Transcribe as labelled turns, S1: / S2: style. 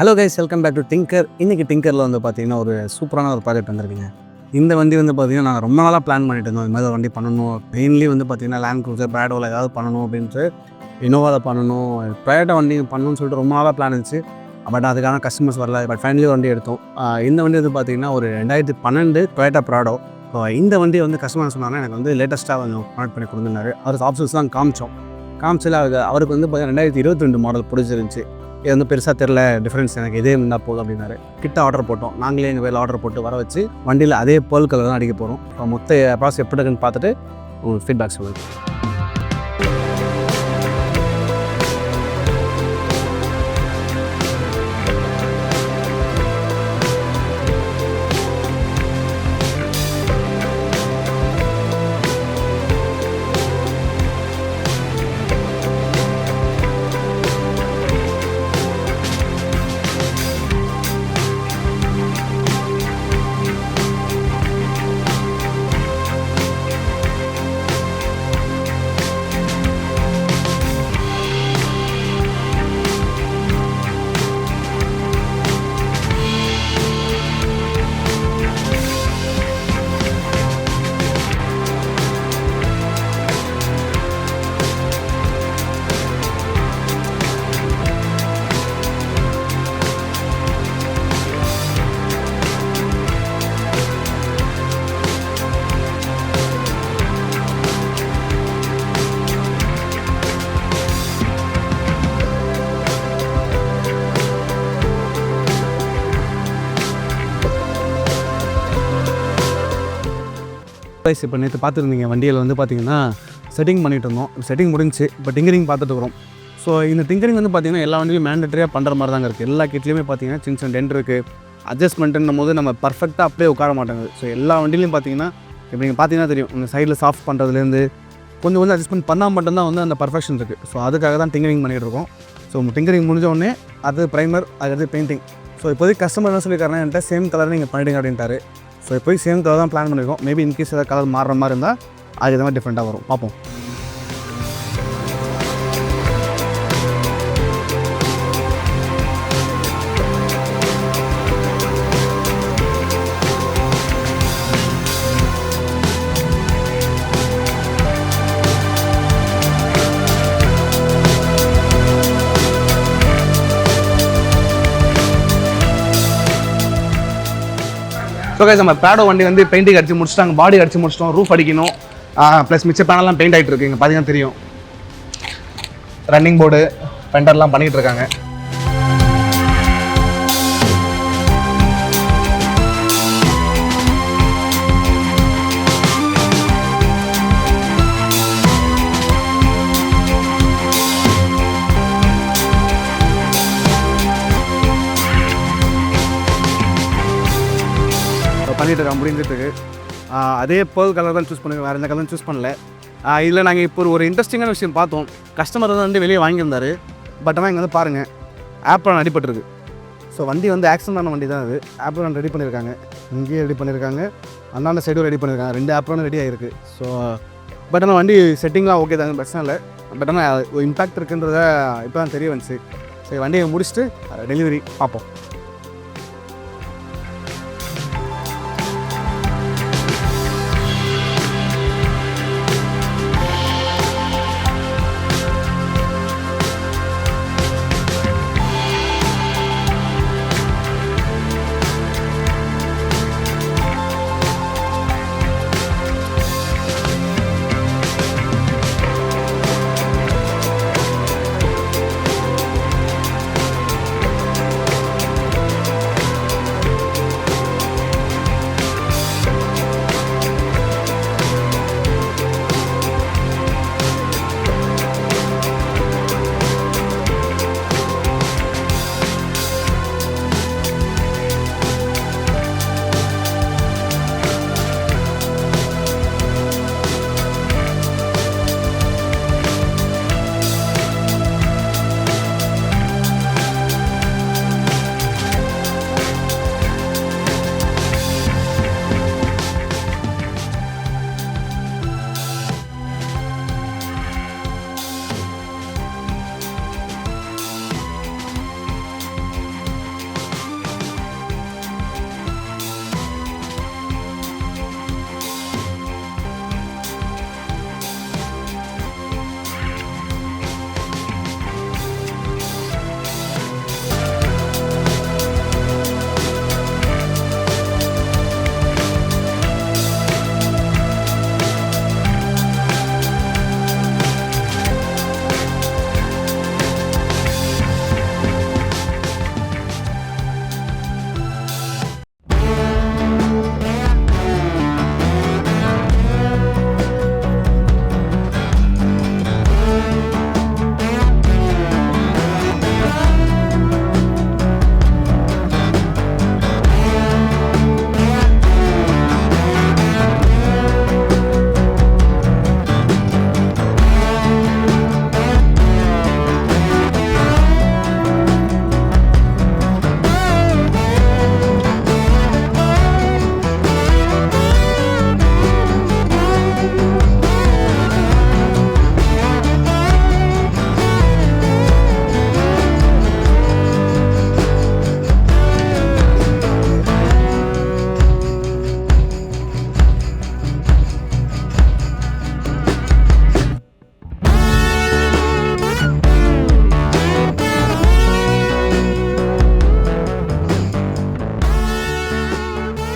S1: Hello guys, welcome back to Tinker. இன்றைக்கி டிங்கரில் வந்து பார்த்திங்கன்னா ஒரு சூப்பரான ஒரு ப்ராஜெக்ட் வந்திருக்குங்க. இந்த வண்டி வந்து பார்த்திங்கன்னா நாங்கள் ரொம்ப நாளாக பிளான் பண்ணிட்டு இருந்தோம். இந்த மாதிரி ஒரு வண்டி பண்ணணும். மெயின்லி வந்து பார்த்திங்கன்னா லேண்ட் க்ரூசர் ப்ராடோவில் ஏதாவது பண்ணணும் அப்படின்ட்டு, இனோவாவில் பண்ணணும், டொயோட்டா வண்டி பண்ணணும்னு சொல்லிட்டு ரொம்ப நாளாக பிளான் இருந்துச்சு. பட் அதுக்கான கஸ்டமர்ஸ் வரல. பட் ஃபைனலி வண்டி எடுத்தோம். இந்த வண்டி வந்து பார்த்திங்கன்னா ஒரு 2012 டொயோட்டா ப்ராடோ. இந்த வண்டி வந்து கஸ்டமர் சொன்னாங்கன்னா எனக்கு வந்து லேட்டஸ்ட்டாக கொஞ்சம் கனெக்ட் பண்ணி கொடுத்துருந்தாரு. அவர் ஆப்ஷன்ஸ் தான் காமிச்சில் அவருக்கு வந்து பார்த்திங்கன்னா 2022 மாடல் பிடிச்சிருந்துச்சி. இது வந்து பெருசாக தெரில, டிஃப்ரென்ஸ் எனக்கு இதே இருந்தால் போதும் அப்படின்னாரு. கிட்ட ஆர்டர் போட்டோம். நாங்களே எங்கள் வேலை ஆர்டர் போட்டு வர வச்சு வண்டியில் அதே பேர்ல் கலர் தான் அடிக்க போகிறோம். மொத்த ப்ராசஸ் எப்படி இருக்குன்னு பார்த்துட்டு உங்களுக்கு ஃபீட்பேக் சொல்லுங்கள். இப்போ நேற்று பார்த்துருந்தீங்க வண்டியில் வந்து பார்த்திங்கன்னா செட்டிங் பண்ணிகிட்டு இருந்தோம். செட்டிங் முடிஞ்சு இப்போ டிங்கரிங் பார்த்துட்டு இருக்கிறோம். ஸோ இந்த டிங்கரிங் வந்து பார்த்திங்கன்னா எல்லா வண்டியும் மேண்டட்டரியாக பண்ணுற மாதிரி தாங்க இருக்குது. எல்லா கிட்லேயுமே பார்த்திங்கன்னா சின்ன சின்ன டென்ட் இருக்குது. அட்ஜஸ்ட்மெண்ட்டுன்னும் போது நம்ம பர்ஃபெக்டாக அப்படியே உட்கார மாட்டாங்க. ஸோ எல்லா வண்டியிலையும் பார்த்திங்கன்னா இப்போ நீங்கள் பார்த்தீங்கன்னா தெரியும், இந்த சைடில் சாஃப்ட் பண்ணுறதுலேருந்து கொஞ்சம் அட்ஜஸ்ட்மெண்ட் பண்ணால் மட்டும்தான் வந்து அந்த பர்ஃபெக்ஷன் இருக்குது. ஸோ அதுக்காக தான் டிங்கரிங் பண்ணிகிட்டு இருக்கோம். ஸோ டிங்கரிங் முடிஞ்ச உடனே அது ப்ரைமர், அது பெயிண்டிங். ஸோ இப்போதைக்கு கஸ்டமர் என்ன சொல்லியிருக்காருன்னா என்கிட்ட சேம் கலர் நீங்கள் பண்ணிடுங்க அப்படின்ட்டாரு. ஸோ இப்போ சேம் கலர் தான் பிளான் பண்ணியிருக்கோம். மேபி இன்கேஸ் ஏதாவது கலர் மாறுற மாதிரி இருந்தால் அது எதாவது டிஃப்ரெண்ட்டாக வரும், பார்ப்போம். ஸோ கைஸ், நம்ம ப்ராடோ வண்டி வந்து பெயிண்டிங் அடிச்சு முடிச்சிட்டாங்க, பாடி அடிச்சு முடிச்சிட்டோம், ரூஃப் அடிக்கணும், ப்ளஸ் மிச்ச பேனல்லாம் பெயிண்ட் ஆகிட்டு இருக்கு. இங்கே பார்த்தீங்கன்னா தெரியும், ரன்னிங் போர்டு பெண்டர்லாம் பண்ணிகிட்டு இருக்காங்க. பண்ணிட்டு இருக்கோம். முடிஞ்சிட்டு அதே பேர்ல் கலர் தான் சூஸ் பண்ணுங்க, வேறு எந்த கலரும் சூஸ் பண்ணல. இதில் நாங்கள் இப்போ ஒரு இன்ட்ரெஸ்டிங்கான விஷயம் பார்த்தோம். கஸ்டமர் வந்து வெளியே வாங்கியிருந்தார். பட் ஆனால் இங்கே வந்து பாருங்கள், ஆப்ரான் அடிபட்டுருக்கு. ஸோ வண்டி வந்து ஆக்சிடென்ட் ஆன வண்டி தான் அது. ஆப்ரான் ரெடி பண்ணியிருக்காங்க, இங்கேயே ரெடி பண்ணியிருக்காங்க, அண்ணாண்ட சைடும் ரெடி பண்ணியிருக்காங்க. 2 ஆப்ரானும் ரெடி ஆகிருக்கு. ஸோ பட் ஆனால் வண்டி செட்டிங்லாம் ஓகே தாங்க, பிரச்சனை இல்லை. பட் ஆனால் இம்பேக்ட் இருக்குன்றத இப்போ தான் தெரிய வந்துச்சு. சரி, வண்டியை முடிச்சுட்டு டெலிவரி பார்ப்போம்.